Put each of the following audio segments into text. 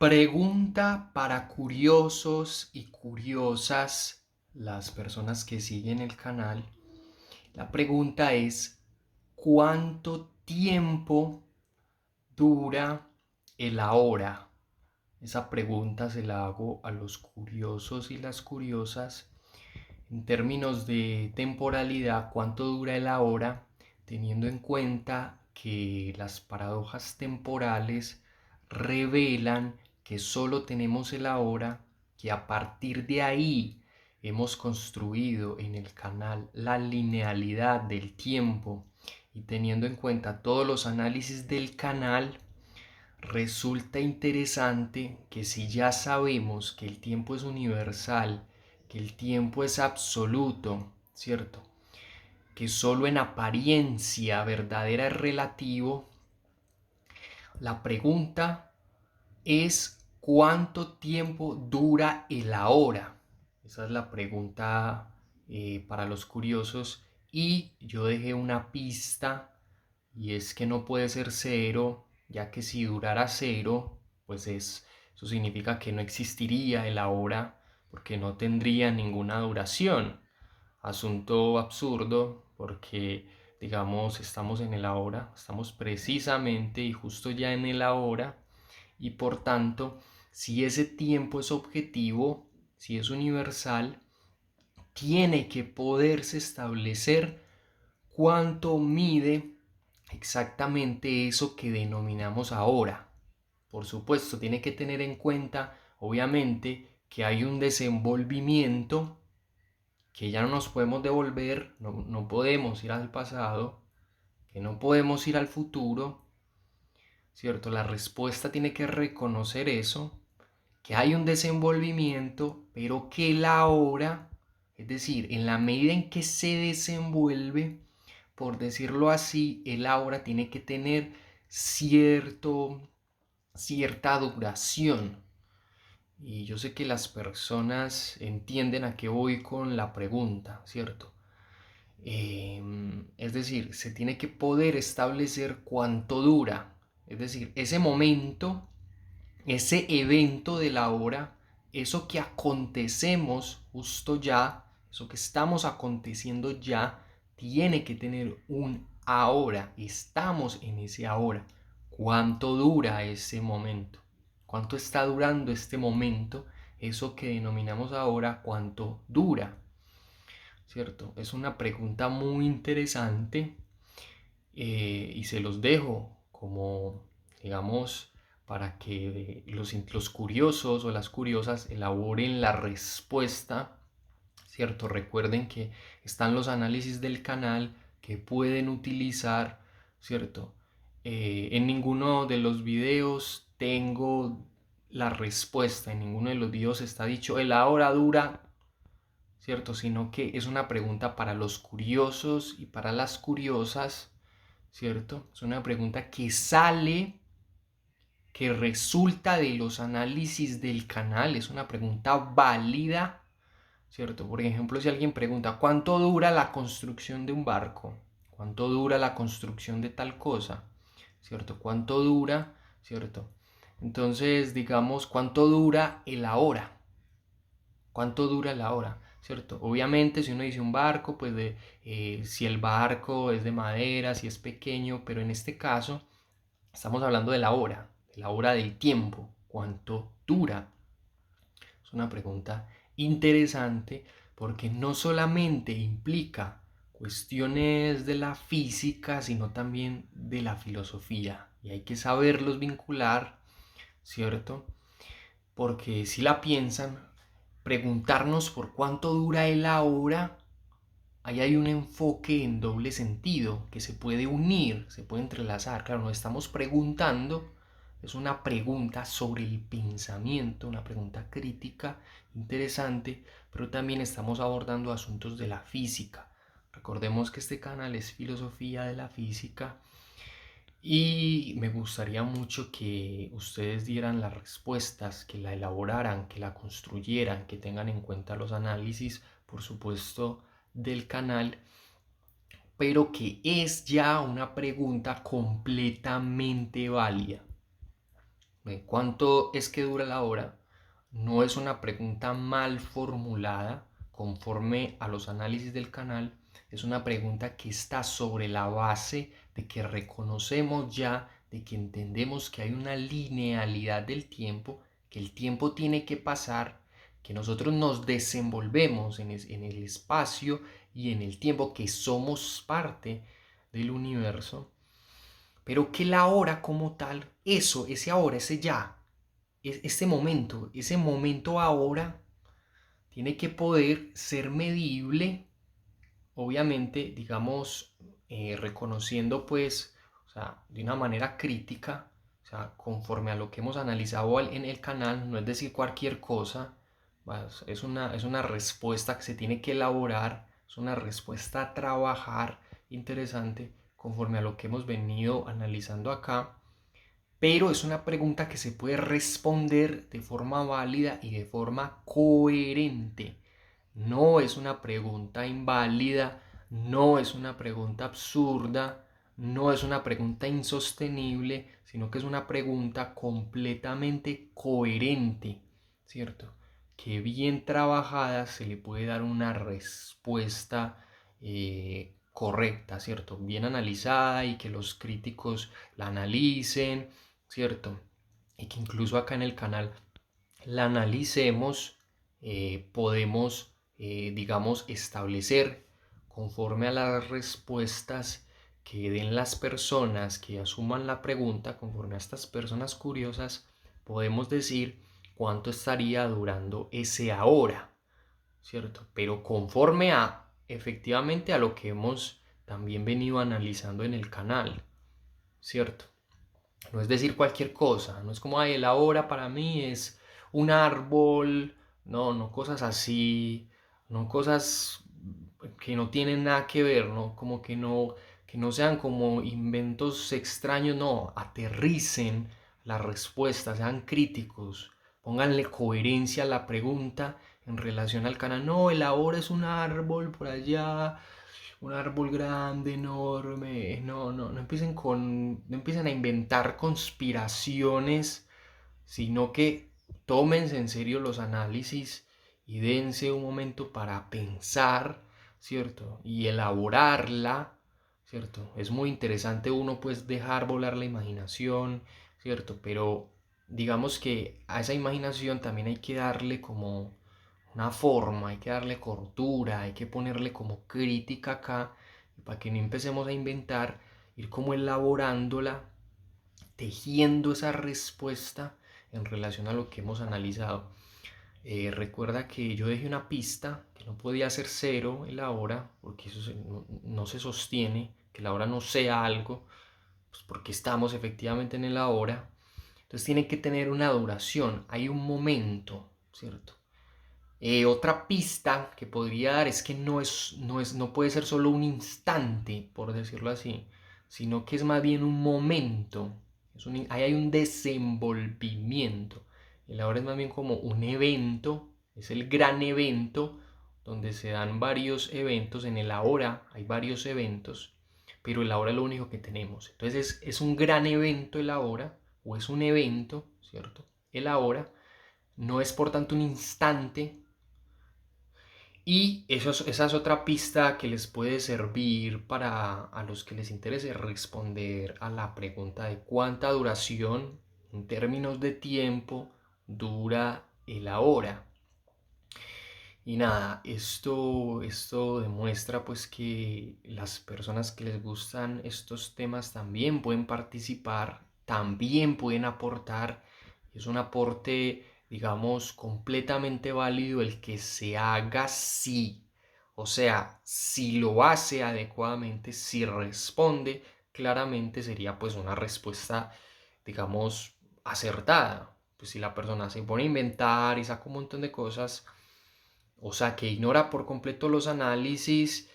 Pregunta para curiosos y curiosas, las personas que siguen el canal. La pregunta es, ¿cuánto tiempo dura el ahora? Esa pregunta se la hago a los curiosos y las curiosas. En términos de temporalidad, ¿cuánto dura el ahora? Teniendo en cuenta que las paradojas temporales revelan que solo tenemos el ahora, que a partir de ahí hemos construido en el canal la linealidad del tiempo, y teniendo en cuenta todos los análisis del canal, resulta interesante que si ya sabemos que el tiempo es universal, que el tiempo es absoluto, ¿cierto? Que solo en apariencia verdadera es relativo, la pregunta es ¿cuánto tiempo dura el ahora? Esa es la pregunta para los curiosos, y yo dejé una pista, y es que no puede ser cero, ya que si durara cero, pues eso significa que no existiría el ahora, porque no tendría ninguna duración. Asunto absurdo, porque digamos estamos en el ahora, estamos precisamente y justo ya en el ahora, y por tanto, si ese tiempo es objetivo, si es universal, tiene que poderse establecer cuánto mide exactamente eso que denominamos ahora. Por supuesto, tiene que tener en cuenta, obviamente, que hay un desenvolvimiento, que ya no nos podemos devolver, no podemos ir al pasado, que no podemos ir al futuro, ¿cierto? La respuesta tiene que reconocer eso, que hay un desenvolvimiento, pero que la ahora, es decir, en la medida en que se desenvuelve, por decirlo así, el ahora tiene que tener cierta duración. Y yo sé que las personas entienden a qué voy con la pregunta, ¿cierto? Es decir, se tiene que poder establecer cuánto dura. Es decir, ese momento, ese evento de la hora, eso que acontecemos justo ya, eso que estamos aconteciendo ya, tiene que tener un ahora. Estamos en ese ahora. ¿Cuánto dura ese momento? ¿Cuánto está durando este momento? Eso que denominamos ahora, ¿cuánto dura? ¿Cierto? Es una pregunta muy interesante, y se los dejo como, digamos, para que los curiosos o las curiosas elaboren la respuesta, ¿cierto? Recuerden que están los análisis del canal que pueden utilizar, ¿cierto? En ninguno de los videos tengo la respuesta, en ninguno de los videos está dicho el ahora dura, ¿cierto? Sino que es una pregunta para los curiosos y para las curiosas, ¿cierto? Es una pregunta que resulta de los análisis del canal, es una pregunta válida, ¿cierto? Por ejemplo, si alguien pregunta, ¿cuánto dura la construcción de un barco? ¿Cuánto dura la construcción de tal cosa? ¿Cierto? ¿Cuánto dura? ¿Cierto? Entonces, digamos, ¿cuánto dura el ahora? ¿Cuánto dura la hora? ¿Cierto? Obviamente, si uno dice un barco, pues si el barco es de madera, si es pequeño, pero en este caso estamos hablando de la hora del tiempo. ¿Cuánto dura? Es una pregunta interesante, porque no solamente implica cuestiones de la física, sino también de la filosofía. Y hay que saberlos vincular, ¿cierto? Porque si la piensan, preguntarnos por cuánto dura el ahora, ahí hay un enfoque en doble sentido que se puede unir, se puede entrelazar. Claro, nos estamos preguntando, es una pregunta sobre el pensamiento, una pregunta crítica, interesante, pero también estamos abordando asuntos de la física. Recordemos que este canal es filosofía de la física, y me gustaría mucho que ustedes dieran las respuestas, que la elaboraran, que la construyeran, que tengan en cuenta los análisis, por supuesto, del canal, pero que es ya una pregunta completamente válida. ¿Cuánto es que dura la hora? No es una pregunta mal formulada conforme a los análisis del canal. Es una pregunta que está sobre la base de que reconocemos ya, de que entendemos que hay una linealidad del tiempo, que el tiempo tiene que pasar, que nosotros nos desenvolvemos en el espacio y en el tiempo, que somos parte del universo, pero que la hora como tal, eso, ese ahora, ese ya, ese momento ahora, tiene que poder ser medible, obviamente, digamos, reconociendo pues, o sea, de una manera crítica, o sea, conforme a lo que hemos analizado en el canal, no es decir cualquier cosa, es una respuesta que se tiene que elaborar, es una respuesta a trabajar interesante conforme a lo que hemos venido analizando acá, pero es una pregunta que se puede responder de forma válida y de forma coherente. No es una pregunta inválida, no es una pregunta absurda, no es una pregunta insostenible, sino que es una pregunta completamente coherente, ¿cierto? Que bien trabajada se le puede dar una respuesta correcta, ¿cierto? Bien analizada y que los críticos la analicen, ¿cierto? Y que incluso acá en el canal la analicemos, podemos, digamos, establecer conforme a las respuestas que den las personas que asuman la pregunta, conforme a estas personas curiosas, podemos decir cuánto estaría durando ese ahora, ¿cierto? Pero conforme a, efectivamente, a lo que hemos también venido analizando en el canal, ¿cierto? No es decir cualquier cosa, no es como, ay, la hora para mí es un árbol, no, no cosas así, no cosas que no tienen nada que ver, ¿no? Como que no sean como inventos extraños, no, aterricen la respuesta, sean críticos, pónganle coherencia a la pregunta en relación al canal, no, el ahora es un árbol por allá, un árbol grande, enorme. No, no, no empiecen a inventar conspiraciones, sino que tómense en serio los análisis y dense un momento para pensar, ¿cierto? Y elaborarla, ¿cierto? Es muy interesante uno pues dejar volar la imaginación, ¿cierto? Pero digamos que a esa imaginación también hay que darle como una forma, hay que darle cordura, hay que ponerle como crítica acá, para que no empecemos a inventar, ir como elaborándola, tejiendo esa respuesta en relación a lo que hemos analizado. Recuerda que yo dejé una pista que no podía ser cero en la hora, porque no se sostiene, que la hora no sea algo, pues porque estamos efectivamente en la hora. Entonces tiene que tener una duración, hay un momento, ¿cierto? Otra pista que podría dar es que no puede ser solo un instante, por decirlo así, sino que es más bien un momento. Ahí hay un desenvolvimiento. El ahora es más bien como un evento, es el gran evento donde se dan varios eventos. En el ahora hay varios eventos, pero el ahora es lo único que tenemos. Entonces es un gran evento el ahora, o es un evento, ¿cierto? El ahora no es por tanto un instante, y esa es otra pista que les puede servir para a los que les interese responder a la pregunta de cuánta duración en términos de tiempo dura el ahora. Y nada, esto demuestra pues que las personas que les gustan estos temas también pueden participar, también pueden aportar. Es un aporte, digamos, completamente válido el que se haga si, o sea, si lo hace adecuadamente, si responde claramente, sería pues una respuesta, digamos, acertada. Pues si la persona se pone a inventar y saca un montón de cosas, o sea, que ignora por completo los análisis,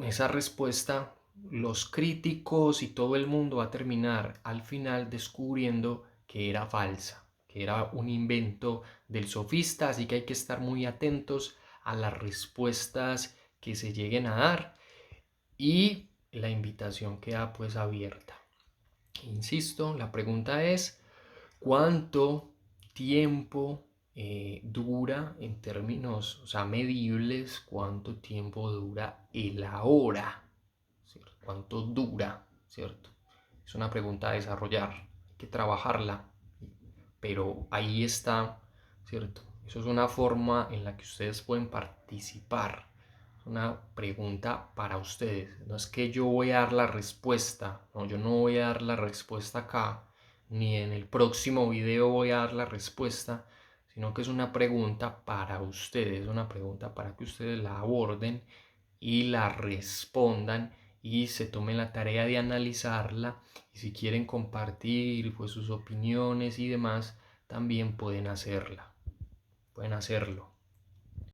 esa respuesta, los críticos y todo el mundo va a terminar al final descubriendo que era falsa, que era un invento del sofista, así que hay que estar muy atentos a las respuestas que se lleguen a dar, y la invitación queda pues abierta. Insisto, la pregunta es: ¿Cuánto tiempo dura en términos, o sea, medibles, cuánto tiempo dura el ahora? ¿Cierto? ¿Cuánto dura? ¿Cierto? Es una pregunta a desarrollar, hay que trabajarla, pero ahí está, ¿cierto? Eso es una forma en la que ustedes pueden participar. Es una pregunta para ustedes. No es que yo voy a dar la respuesta, no, yo no voy a dar la respuesta acá, ni en el próximo video voy a dar la respuesta, sino que es una pregunta para ustedes, una pregunta para que ustedes la aborden y la respondan y se tomen la tarea de analizarla, y si quieren compartir pues sus opiniones y demás, también pueden hacerlo.